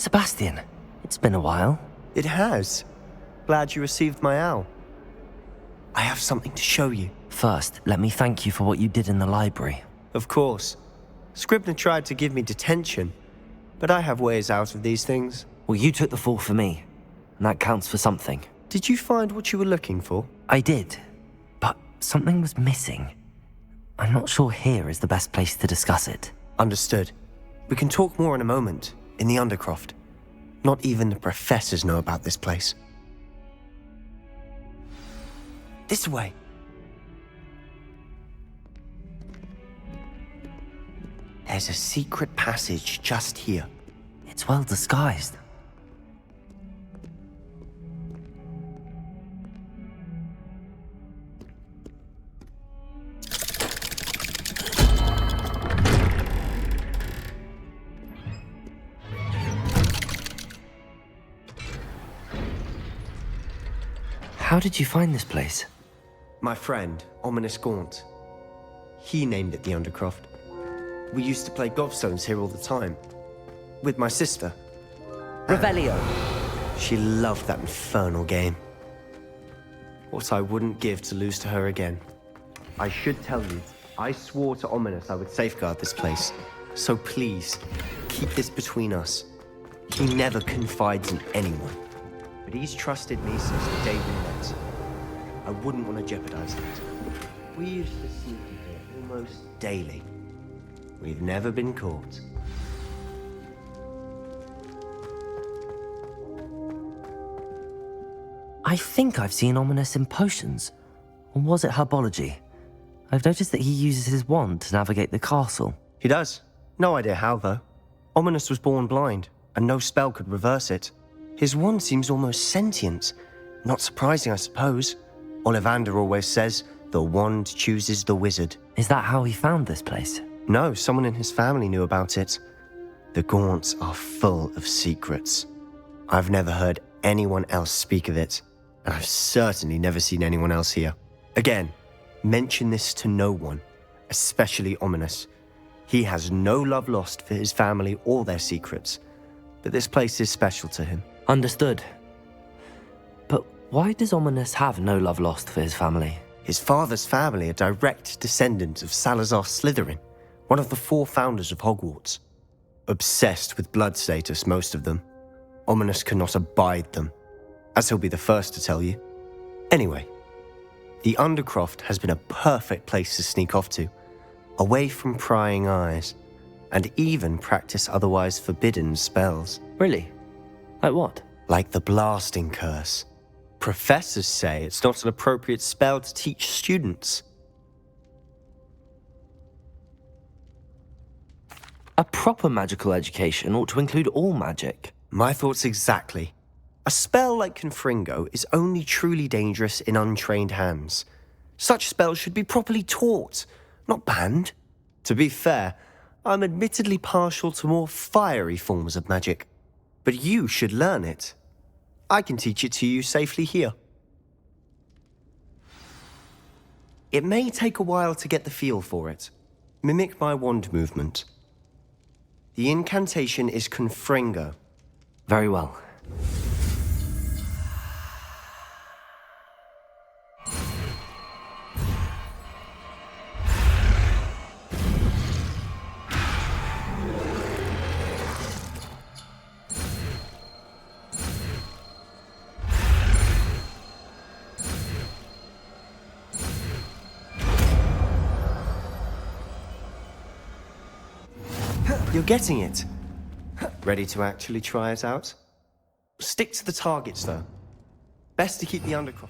Sebastian, it's been a while. It has. Glad you received my owl. I have something to show you. First, let me thank you for what you did in the library. Of course. Scribner tried to give me detention, but I have ways out of these things. Well, you took the fall for me, and that counts for something. Did you find what you were looking for? I did, but something was missing. I'm not sure here is the best place to discuss it. Understood. We can talk more in a moment, in the Undercroft. Not even the professors know about this place. This way. There's a secret passage just here. It's well disguised. How did you find this place? My friend, Ominous Gaunt. He named it the Undercroft. We used to play gobstones here all the time. With my sister. Revelio. She loved that infernal game. What I wouldn't give to lose to her again. I should tell you, I swore to Ominous I would safeguard this place. So please, keep this between us. He never confides in anyone. But he's trusted me since the day we met. I wouldn't want to jeopardize that. We used to sneak in here almost daily. We've never been caught. I think I've seen Ominous in potions. Or was it herbology? I've noticed that he uses his wand to navigate the castle. He does. No idea how, though. Ominous was born blind, and no spell could reverse it. His wand seems almost sentient. Not surprising, I suppose. Ollivander always says, the wand chooses the wizard. Is that how he found this place? No, someone in his family knew about it. The Gaunts are full of secrets. I've never heard anyone else speak of it, and I've certainly never seen anyone else here. Again, mention this to no one, especially Ominous. He has no love lost for his family or their secrets, but this place is special to him. Understood. But why does Ominous have no love lost for his family? His father's family are direct descendants of Salazar Slytherin, one of the 4 founders of Hogwarts. Obsessed with blood status, most of them. Ominous cannot abide them, as he'll be the first to tell you. Anyway, the Undercroft has been a perfect place to sneak off to, away from prying eyes, and even practice otherwise forbidden spells. Really? Like what? Like the blasting curse. Professors say it's not an appropriate spell to teach students. A proper magical education ought to include all magic. My thoughts exactly. A spell like Confringo is only truly dangerous in untrained hands. Such spells should be properly taught, not banned. To be fair, I'm admittedly partial to more fiery forms of magic. But you should learn it. I can teach it to you safely here. It may take a while to get the feel for it. Mimic my wand movement. The incantation is Confringo. Very well. You're getting it. Ready to actually try it out? Stick to the targets, though. Best to keep the Undercroft.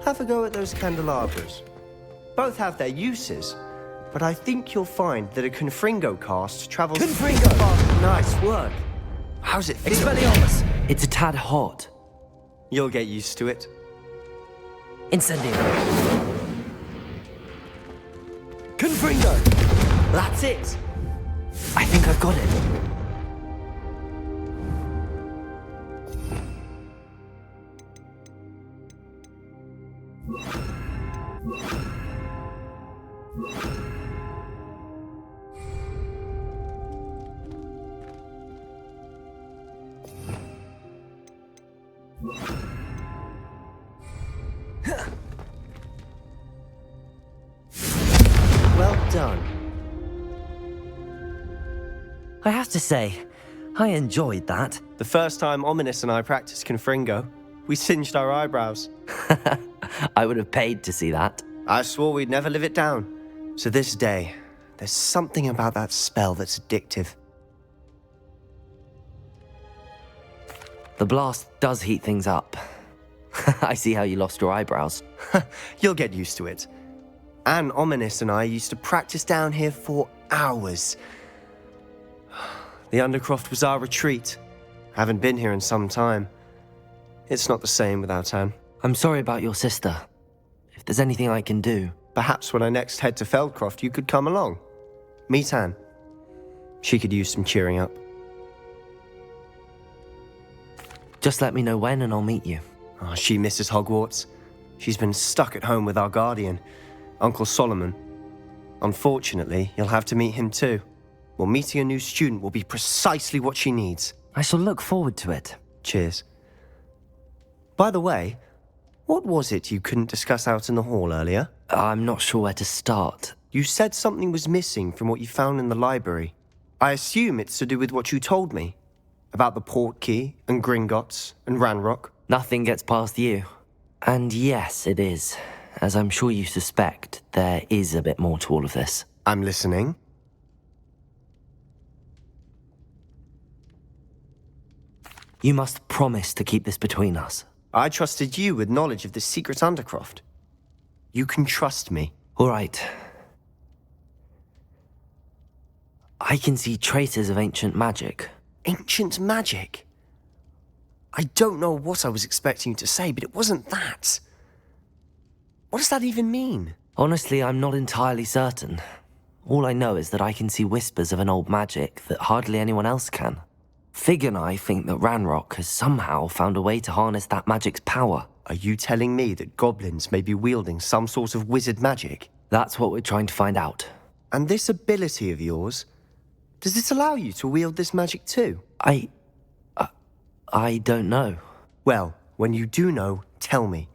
Have a go at those candelabras. Both have their uses, but I think you'll find that a Confringo cast travels... Confringo! Nice work. How's it feel? Expelliarmus! It's a tad hot. You'll get used to it. Incendio. Confringo! That's it. I think I've got it. Well done. I have to say, I enjoyed that. The first time Ominous and I practiced Confringo, we singed our eyebrows. I would have paid to see that. I swore we'd never live it down. To this day, there's something about that spell that's addictive. The blast does heat things up. I see how you lost your eyebrows. You'll get used to it. Anne Ominous and I used to practice down here for hours. The Undercroft was our retreat. Haven't been here in some time. It's not the same without Anne. I'm sorry about your sister. If there's anything I can do... Perhaps when I next head to Feldcroft, you could come along. Meet Anne. She could use some cheering up. Just let me know when and I'll meet you. Oh, she misses Hogwarts. She's been stuck at home with our guardian, Uncle Solomon. Unfortunately, you'll have to meet him too. Well, meeting a new student will be precisely what she needs. I shall look forward to it. Cheers. By the way, what was it you couldn't discuss out in the hall earlier? I'm not sure where to start. You said something was missing from what you found in the library. I assume it's to do with what you told me. About the Portkey, and Gringotts, and Ranrock. Nothing gets past you. And yes, it is. As I'm sure you suspect, there is a bit more to all of this. I'm listening. You must promise to keep this between us. I trusted you with knowledge of the secret Undercroft. You can trust me. All right. I can see traces of ancient magic. Ancient magic? I don't know what I was expecting you to say, but it wasn't that. What does that even mean? Honestly, I'm not entirely certain. All I know is that I can see whispers of an old magic that hardly anyone else can. Fig and I think that Ranrock has somehow found a way to harness that magic's power. Are you telling me that goblins may be wielding some sort of wizard magic? That's what we're trying to find out. And this ability of yours, does it allow you to wield this magic too? I don't know. Well, when you do know, tell me.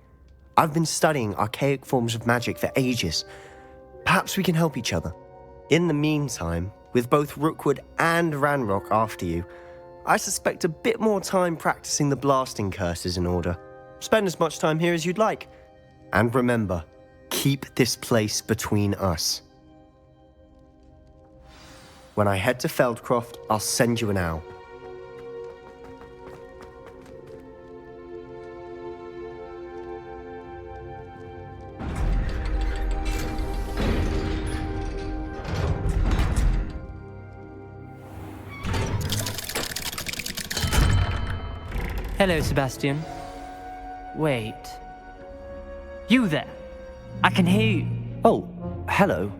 I've been studying archaic forms of magic for ages. Perhaps we can help each other. In the meantime, with both Rookwood and Ranrock after you, I suspect a bit more time practicing the blasting curse is in order. Spend as much time here as you'd like. And remember, keep this place between us. When I head to Feldcroft, I'll send you an owl. Hello, Sebastian. Wait. You there? I can hear you. Oh, hello.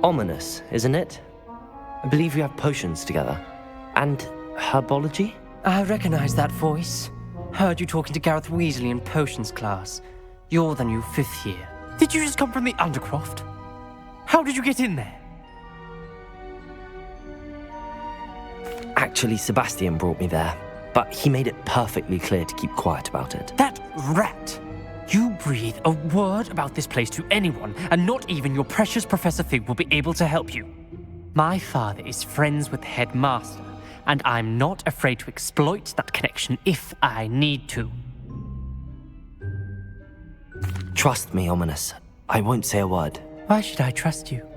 Ominous, isn't it? I believe we have potions together. And herbology? I recognize that voice. Heard you talking to Gareth Weasley in potions class. You're the new 5th year. Did you just come from the Undercroft? How did you get in there? Actually, Sebastian brought me there. But he made it perfectly clear to keep quiet about it. That rat! You breathe a word about this place to anyone, and not even your precious Professor Fig will be able to help you. My father is friends with the headmaster, and I'm not afraid to exploit that connection if I need to. Trust me, Ominous. I won't say a word. Why should I trust you?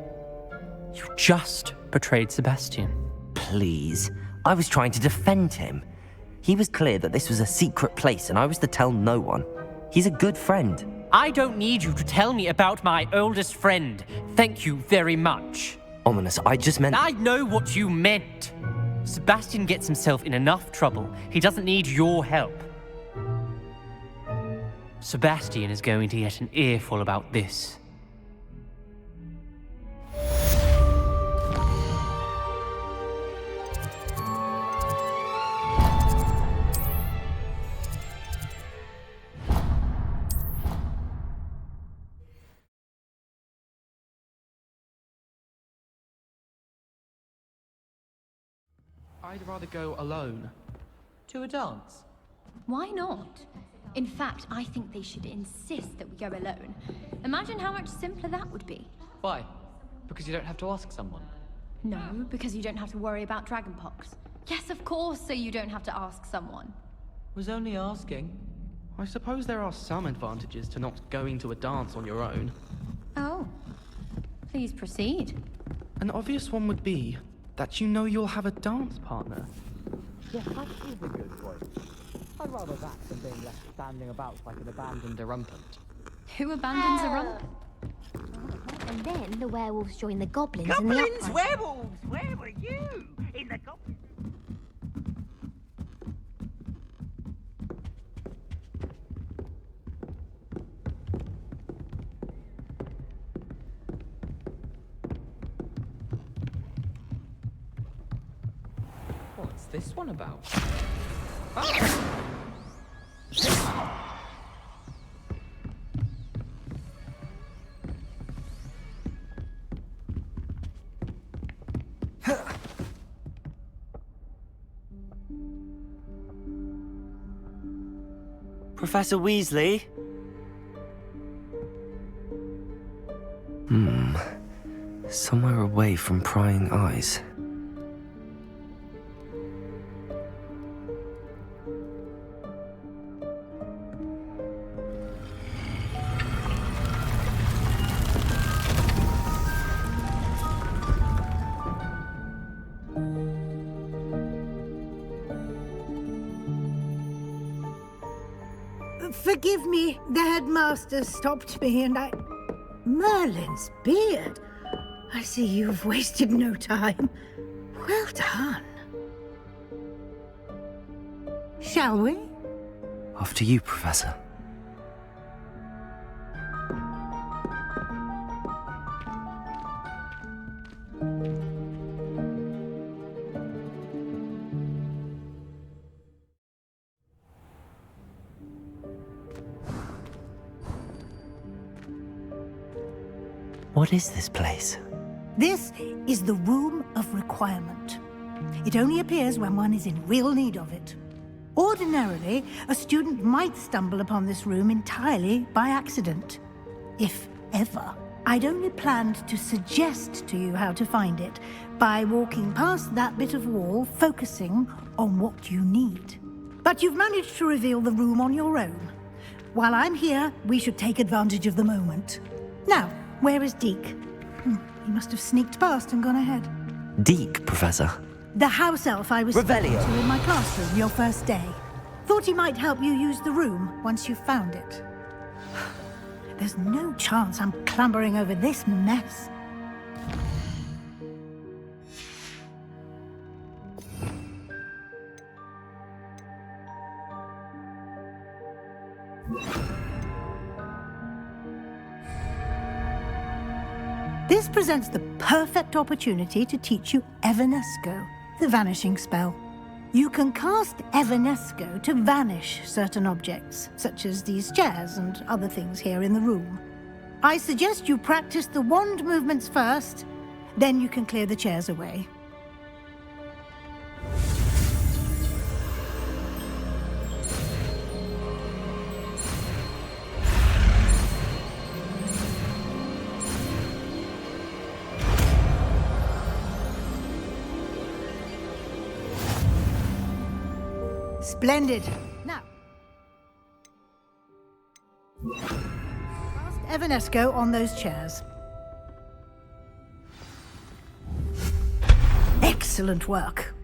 You just betrayed Sebastian. Please. I was trying to defend him. He was clear that this was a secret place and I was to tell no one. He's a good friend. I don't need you to tell me about my oldest friend. Thank you very much. Ominous, I just meant... I know what you meant. Sebastian gets himself in enough trouble. He doesn't need your help. Sebastian is going to get an earful about this. I'd rather go alone. To a dance? Why not? In fact, I think they should insist that we go alone. Imagine how much simpler that would be. Why? Because you don't have to ask someone. No, because you don't have to worry about dragonpox. Yes, of course, so you don't have to ask someone. Was only asking. I suppose there are some advantages to not going to a dance on your own. Oh. Please proceed. An obvious one would be that you know you'll have a dance partner. Yeah, that is a good point. I'd rather that than being left standing about like an abandoned erumpent. Who abandons a rump? And then the werewolves join the goblins, Goblins, in the upright. werewolves, where were you? In the goblins. What's this one about? Professor Weasley? Somewhere away from prying eyes. Forgive me, the headmaster stopped me and I... Merlin's beard. I see you've wasted no time. Well done. Shall we? After you, Professor. What is this place? This is the Room of Requirement. It only appears when one is in real need of it. Ordinarily, a student might stumble upon this room entirely by accident. If ever. I'd only planned to suggest to you how to find it by walking past that bit of wall, focusing on what you need. But you've managed to reveal the room on your own. While I'm here, we should take advantage of the moment. Now, where is Deke? He must have sneaked past and gone ahead. Deke, Professor. The house elf I was speaking to in my classroom your first day. Thought he might help you use the room once you found it. There's no chance I'm clambering over this mess. This presents the perfect opportunity to teach you Evanesco, the vanishing spell. You can cast Evanesco to vanish certain objects, such as these chairs and other things here in the room. I suggest you practice the wand movements first, then you can clear the chairs away. Splendid. Now, cast Evanesco on those chairs. Excellent work.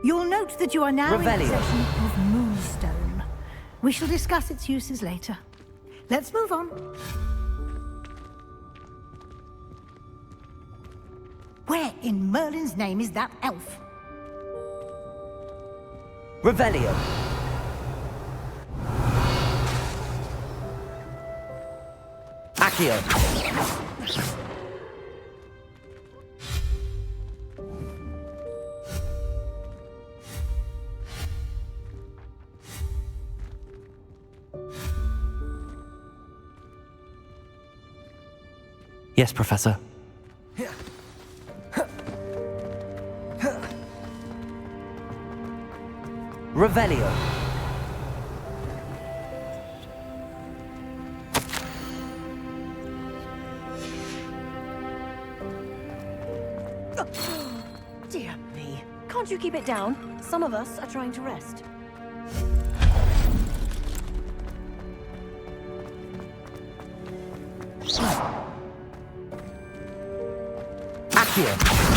You'll note that you are now in possession of Moonstone. We shall discuss its uses later. Let's move on. Where in Merlin's name is that elf? Revelio. Accio. Yes, Professor. Revelio. Dear me. Can't you keep it down? Some of us are trying to rest. Accio.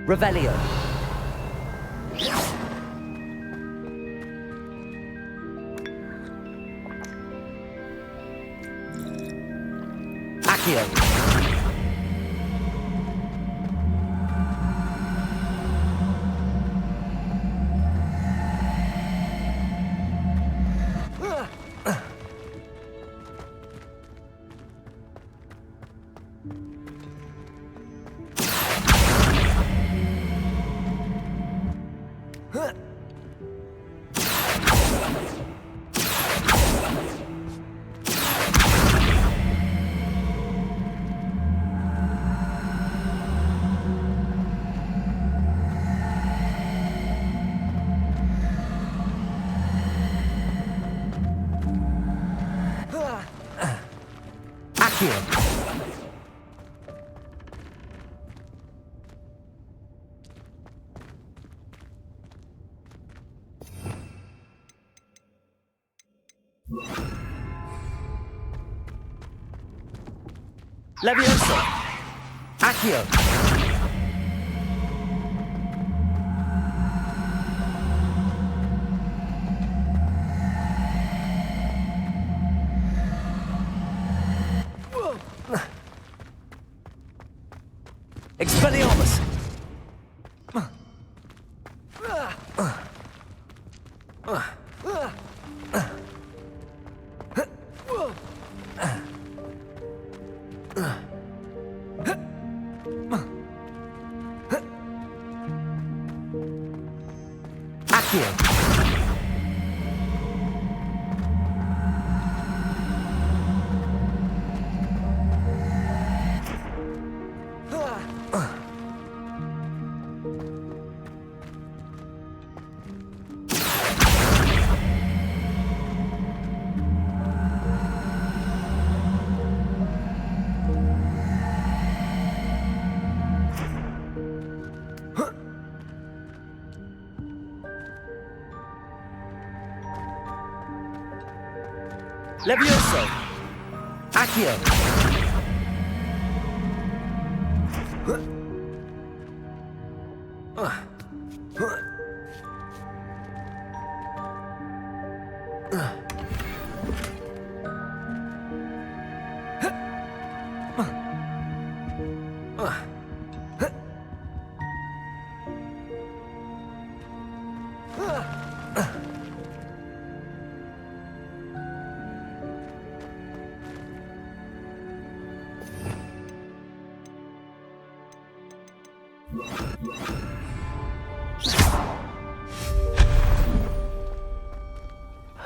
Revelio. Accio. Levioso. Accio. Expelliarmus. Levioso. Accio.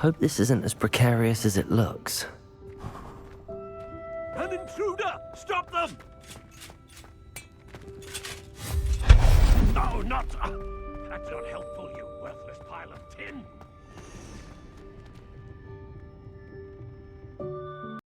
Hope this isn't as precarious as it looks. An intruder! Stop them! No, not... that's not helpful, you worthless pile of tin.